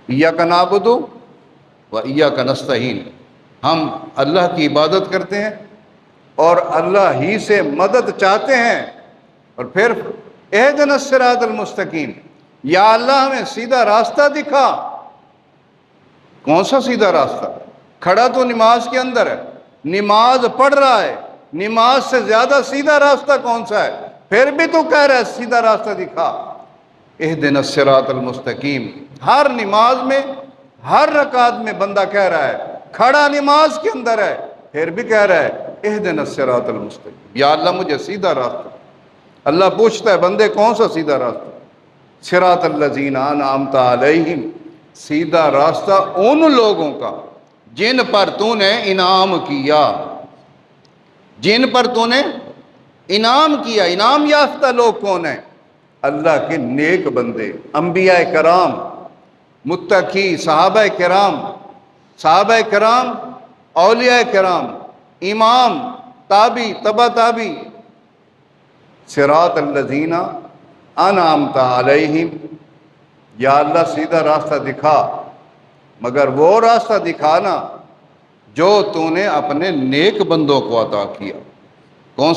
ایاک نعبد و ایاک نستعین، ہم اللہ کی عبادت کرتے ہیں اور اللہ ہی سے مدد چاہتے ہیں۔ اور پھر اہدنا الصراط المستقیم، یا اللہ ہمیں سیدھا راستہ دکھا۔ کون سا سیدھا راستہ؟ کھڑا تو نماز کے اندر ہے، نماز پڑھ رہا ہے، نماز سے زیادہ سیدھا راستہ کون سا ہے؟ پھر بھی تو کہہ رہا ہے سیدھا راستہ دکھا۔ اہدنا الصراط المستقیم، ہر نماز میں، ہر رکعت میں بندہ کہہ رہا ہے، کھڑا نماز کے اندر ہے، پھر بھی کہہ رہا ہے اہدنا الصراط المستقیم، یا اللہ مجھے سیدھا راستہ۔ اللہ پوچھتا ہے بندے کون سا سیدھا راستہ؟ صراط الذین انعمت علیہم، سیدھا راستہ ان لوگوں کا جن پر تو نے انعام کیا، جن پر تو نے انعام کیا۔ انعام یافتہ لوگ کون ہیں؟ اللہ کے نیک بندے، انبیاء کرام، متقی، صحابہ کرام، اولیاء کرام، امام، تابی، تبع تابی۔ صراط الذین انعمت علیہم، یا اللہ سیدھا راستہ دکھا، مگر وہ راستہ دکھانا جو تو نے اپنے نیک بندوں کو عطا کیا۔ کون سا؟